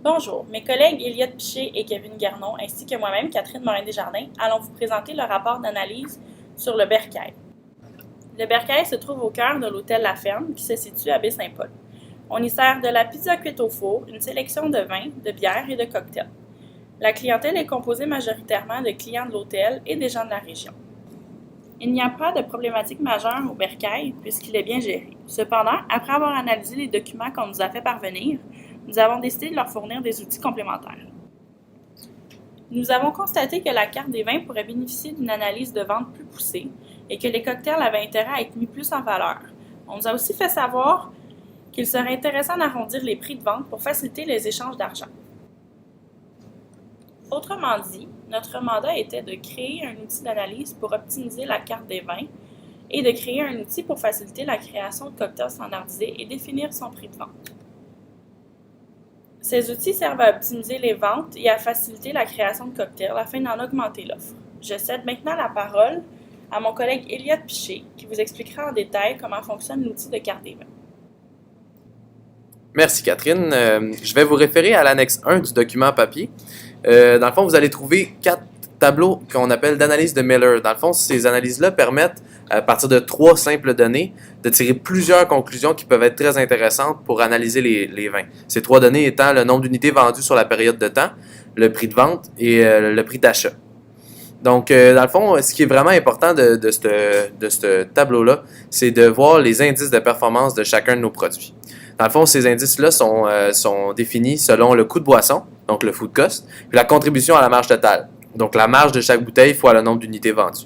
Bonjour, mes collègues Elliot Piché et Kevin Garnon, ainsi que moi-même, Catherine Morin-Desjardins, allons vous présenter le rapport d'analyse sur le bercail. Le bercail se trouve au cœur de l'hôtel La Ferme, qui se situe à Baie-Saint-Paul. On y sert de la pizza cuite au four, une sélection de vins, de bières et de cocktails. La clientèle est composée majoritairement de clients de l'hôtel et des gens de la région. Il n'y a pas de problématique majeure au bercail puisqu'il est bien géré. Cependant, après avoir analysé les documents qu'on nous a fait parvenir, nous avons décidé de leur fournir des outils complémentaires. Nous avons constaté que la carte des vins pourrait bénéficier d'une analyse de vente plus poussée et que les cocktails avaient intérêt à être mis plus en valeur. On nous a aussi fait savoir qu'il serait intéressant d'arrondir les prix de vente pour faciliter les échanges d'argent. Autrement dit, notre mandat était de créer un outil d'analyse pour optimiser la carte des vins et de créer un outil pour faciliter la création de cocktails standardisés et définir son prix de vente. Ces outils servent à optimiser les ventes et à faciliter la création de cocktails afin d'en augmenter l'offre. Je cède maintenant la parole à mon collègue Elliot Piché qui vous expliquera en détail comment fonctionne l'outil de carte des vins. Merci Catherine. Je vais vous référer à l'annexe 1 du document papier. Dans le fond, vous allez trouver 4 tableaux qu'on appelle d'analyse de Miller. Dans le fond, ces analyses-là permettent, à partir de 3 simples données, de tirer plusieurs conclusions qui peuvent être très intéressantes pour analyser les vins. Ces 3 données étant le nombre d'unités vendues sur la période de temps, le prix de vente et le prix d'achat. Donc, dans le fond, ce qui est vraiment important de ce tableau-là, c'est de voir les indices de performance de chacun de nos produits. Dans le fond, ces indices-là sont définis selon le coût de boisson, donc le food cost, puis la contribution à la marge totale, donc la marge de chaque bouteille fois le nombre d'unités vendues.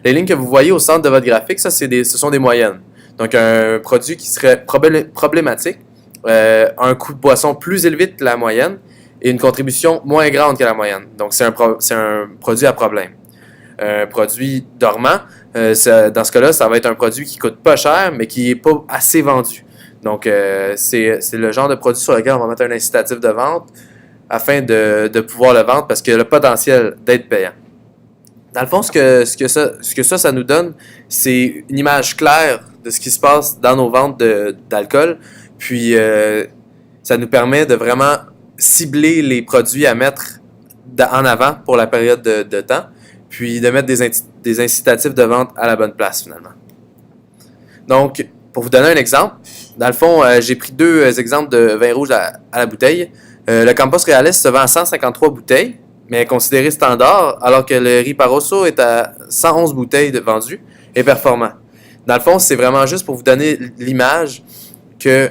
Les lignes que vous voyez au centre de votre graphique, ce sont des moyennes. Donc, un produit qui serait problématique, un coût de boisson plus élevé que la moyenne et une contribution moins grande que la moyenne. Donc, c'est un produit à problème. Un produit dormant, dans ce cas-là, ça va être un produit qui coûte pas cher, mais qui n'est pas assez vendu. Donc, c'est le genre de produit sur lequel on va mettre un incitatif de vente afin de pouvoir le vendre parce qu'il a le potentiel d'être payant. Dans le fond, ce que ça nous donne, c'est une image claire de ce qui se passe dans nos ventes d'alcool. Puis, ça nous permet de vraiment cibler les produits à mettre en avant pour la période de temps, puis de mettre des incitatifs de vente à la bonne place, finalement. Donc, pour vous donner un exemple, dans le fond, j'ai pris 2 exemples de vin rouge à la bouteille. Le Campos Reales se vend à 153 bouteilles, mais est considéré standard, alors que le Riparoso est à 111 bouteilles vendues et performant. Dans le fond, c'est vraiment juste pour vous donner l'image que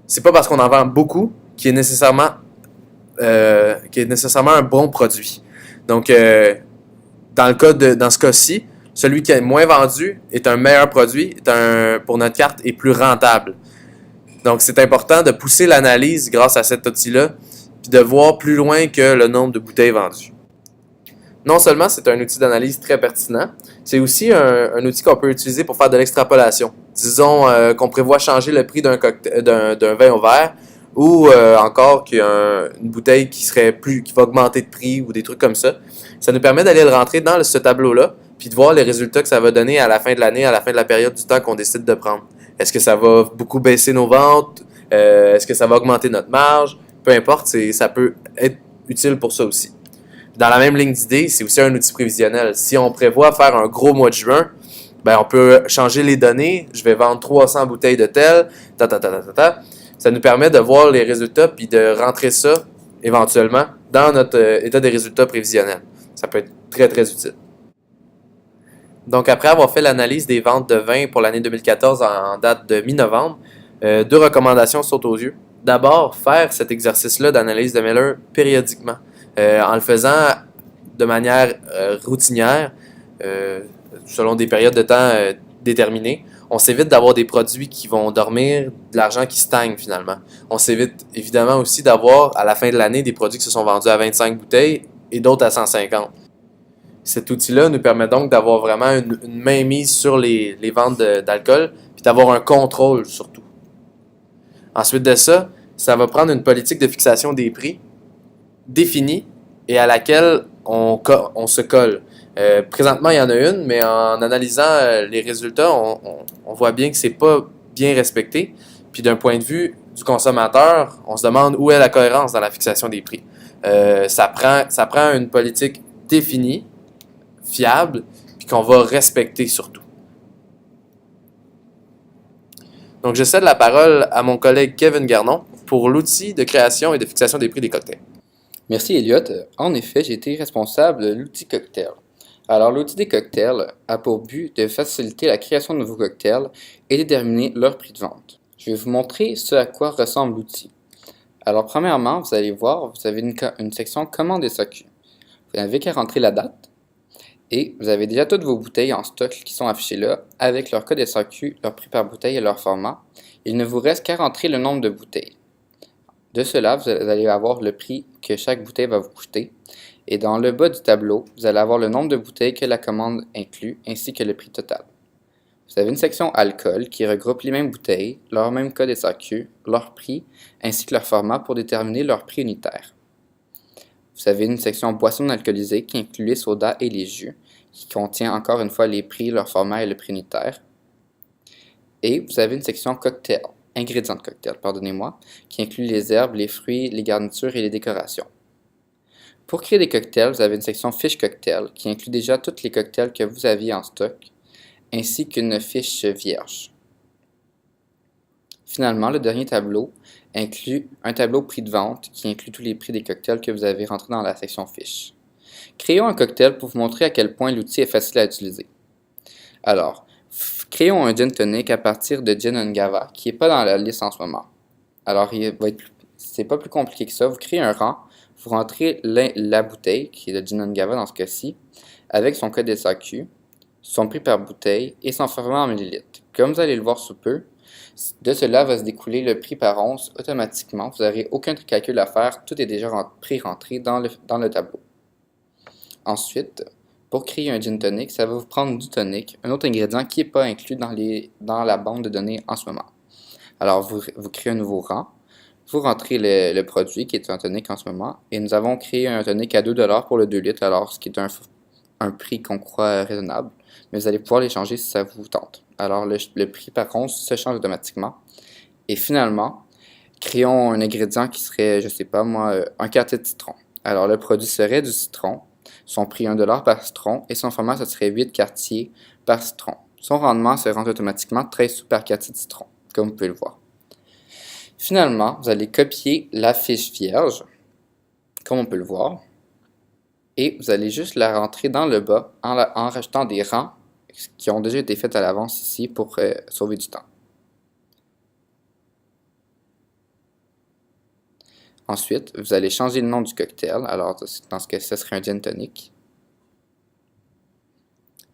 c'est pas parce qu'on en vend beaucoup qu'il est nécessairement un bon produit. Donc, dans ce cas-ci, celui qui est moins vendu est un meilleur produit, pour notre carte, est plus rentable. Donc, c'est important de pousser l'analyse grâce à cet outil-là, puis de voir plus loin que le nombre de bouteilles vendues. Non seulement c'est un outil d'analyse très pertinent, c'est aussi un outil qu'on peut utiliser pour faire de l'extrapolation. Disons qu'on prévoit changer le prix d'un vin au verre, ou encore qu'il y a une bouteille qui va augmenter de prix ou des trucs comme ça. Ça nous permet d'aller le rentrer dans ce tableau-là, puis de voir les résultats que ça va donner à la fin de l'année, à la fin de la période du temps qu'on décide de prendre. Est-ce que ça va beaucoup baisser nos ventes? Est-ce que ça va augmenter notre marge? Peu importe, ça peut être utile pour ça aussi. Dans la même ligne d'idée, c'est aussi un outil prévisionnel. Si on prévoit faire un gros mois de juin, ben on peut changer les données. Je vais vendre 300 bouteilles de tel, Ça nous permet de voir les résultats puis de rentrer ça éventuellement dans notre état des résultats prévisionnels. Ça peut être très, très utile. Donc, après avoir fait l'analyse des ventes de vin pour l'année 2014 en date de mi-novembre, 2 recommandations sautent aux yeux. D'abord, faire cet exercice-là d'analyse de Miller périodiquement, en le faisant de manière routinière, selon des périodes de temps déterminées. On s'évite d'avoir des produits qui vont dormir, de l'argent qui stagne finalement. On s'évite évidemment aussi d'avoir, à la fin de l'année, des produits qui se sont vendus à 25 bouteilles et d'autres à 150. Cet outil-là nous permet donc d'avoir vraiment une mainmise sur les ventes d'alcool, puis d'avoir un contrôle surtout. Ensuite de ça, ça va prendre une politique de fixation des prix définie et à laquelle on se colle. Présentement, il y en a une, mais en analysant les résultats, on voit bien que c'est pas bien respecté. Puis d'un point de vue du consommateur, on se demande où est la cohérence dans la fixation des prix. Ça prend une politique définie, fiable, puis qu'on va respecter surtout. Donc, je cède la parole à mon collègue Kevin Garnon pour l'outil de création et de fixation des prix des cocktails. Merci Elliot. En effet, j'ai été responsable de l'outil cocktail. Alors, l'outil des cocktails a pour but de faciliter la création de nouveaux cocktails et déterminer leur prix de vente. Je vais vous montrer ce à quoi ressemble l'outil. Alors, premièrement, vous allez voir, vous avez une section commande et SAQ. Vous n'avez qu'à rentrer la date et vous avez déjà toutes vos bouteilles en stock qui sont affichées là avec leur code SAQ, leur prix par bouteille et leur format. Il ne vous reste qu'à rentrer le nombre de bouteilles. De cela, vous allez avoir le prix que chaque bouteille va vous coûter. Et dans le bas du tableau, vous allez avoir le nombre de bouteilles que la commande inclut, ainsi que le prix total. Vous avez une section alcool qui regroupe les mêmes bouteilles, leur même code SAQ, leur prix, ainsi que leur format pour déterminer leur prix unitaire. Vous avez une section boissons non alcoolisées qui inclut les sodas et les jus, qui contient encore une fois les prix, leur format et le prix unitaire. Et vous avez une section cocktail, ingrédients de cocktail, pardonnez-moi, qui inclut les herbes, les fruits, les garnitures et les décorations. Pour créer des cocktails, vous avez une section fiche cocktail qui inclut déjà tous les cocktails que vous aviez en stock, ainsi qu'une fiche vierge. Finalement, le dernier tableau inclut un tableau prix de vente qui inclut tous les prix des cocktails que vous avez rentrés dans la section fiche. Créons un cocktail pour vous montrer à quel point l'outil est facile à utiliser. Alors, créons un gin tonic à partir de gin Ungava qui n'est pas dans la liste en ce moment. Alors, c'est pas plus compliqué que ça. Vous créez un rang, vous rentrez la bouteille, qui est le gin Ungava dans ce cas-ci, avec son code SAQ, son prix par bouteille et son format en millilitres. Comme vous allez le voir sous peu, de cela va se découler le prix par once automatiquement. Vous n'aurez aucun calcul à faire, tout est déjà pré-rentré dans le tableau. Ensuite, pour créer un gin tonic, ça va vous prendre du tonic, un autre ingrédient qui n'est pas inclus dans la bande de données en ce moment. Alors, vous créez un nouveau rang, vous rentrez le produit qui est un tonic en ce moment, et nous avons créé un tonic à 2$ pour le 2 litres, alors ce qui est un prix qu'on croit raisonnable, mais vous allez pouvoir les changer si ça vous tente. Alors, le prix par once se change automatiquement. Et finalement, créons un ingrédient qui serait, je sais pas moi, un quartier de citron. Alors, le produit serait du citron, son prix 1$ par citron, et son format, ce serait 8 quartiers par citron. Son rendement se rend automatiquement 13 sous par quartier de citron, comme vous pouvez le voir. Finalement, vous allez copier la fiche vierge, comme on peut le voir, et vous allez juste la rentrer dans le bas en rajoutant des rangs qui ont déjà été faits à l'avance ici pour sauver du temps. Ensuite, vous allez changer le nom du cocktail. Alors, dans ce cas, ce serait un gin tonic.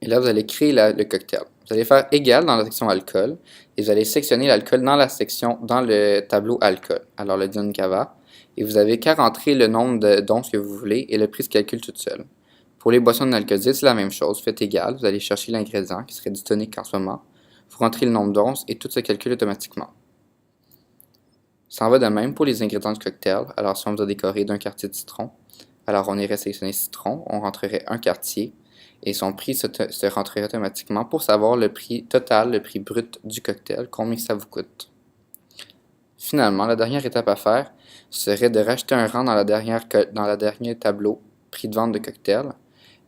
Et là, vous allez créer le cocktail. Vous allez faire égal dans la section alcool et vous allez sectionner l'alcool dans le tableau alcool. Alors, le gin cava. Et vous avez qu'à rentrer le nombre d'onces que vous voulez et le prix se calcule tout seul. Pour les boissons non alcoolisées, c'est la même chose. Faites égal. Vous allez chercher l'ingrédient qui serait du tonic en ce moment. Vous rentrez le nombre d'onces et tout se calcule automatiquement. Ça en va de même pour les ingrédients du cocktail. Alors, si on vous a décoré d'un quartier de citron, alors on irait sélectionner citron, on rentrerait un quartier et son prix se rentrerait automatiquement pour savoir le prix total, le prix brut du cocktail, combien ça vous coûte. Finalement, la dernière étape à faire serait de rajouter un rang dans la dernière tableau prix de vente de cocktail,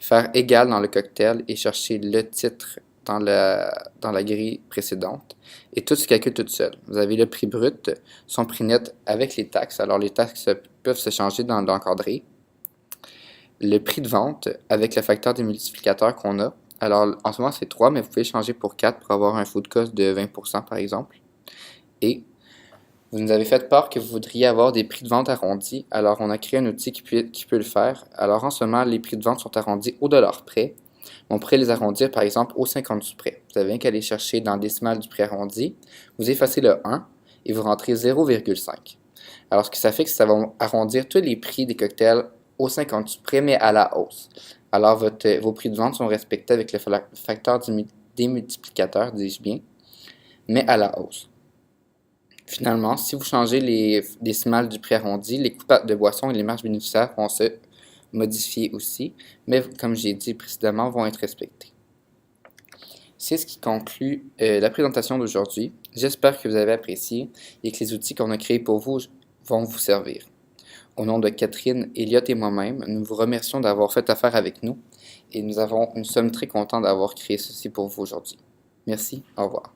faire égal dans le cocktail et chercher le titre dans la grille précédente et tout se calcule tout seul. Vous avez le prix brut, son prix net avec les taxes. Alors les taxes peuvent se changer dans l'encadré. Le prix de vente avec le facteur des multiplicateurs qu'on a. Alors en ce moment c'est 3, mais vous pouvez changer pour 4 pour avoir un food cost de 20% par exemple. Et vous nous avez fait part que vous voudriez avoir des prix de vente arrondis. Alors on a créé un outil qui peut le faire. Alors en ce moment les prix de vente sont arrondis au dollar près. On pourrait les arrondir par exemple au 50 sous près. Vous avez qu'à aller chercher dans le décimal du prix arrondi, vous effacez le 1 et vous rentrez 0,5. Alors ce que ça fait, c'est que ça va arrondir tous les prix des cocktails au 50 sous près, mais à la hausse. Alors vos prix de vente sont respectés avec le facteur des multiplicateurs, dis-je bien, mais à la hausse. Finalement, si vous changez les décimales du prix arrondi, les coûts de boissons et les marges bénéficiaires vont se modifier aussi, mais comme j'ai dit précédemment, vont être respectés. C'est ce qui conclut la présentation d'aujourd'hui. J'espère que vous avez apprécié et que les outils qu'on a créés pour vous vont vous servir. Au nom de Catherine, Elliot et moi-même, nous vous remercions d'avoir fait affaire avec nous et nous sommes très contents d'avoir créé ceci pour vous aujourd'hui. Merci, au revoir.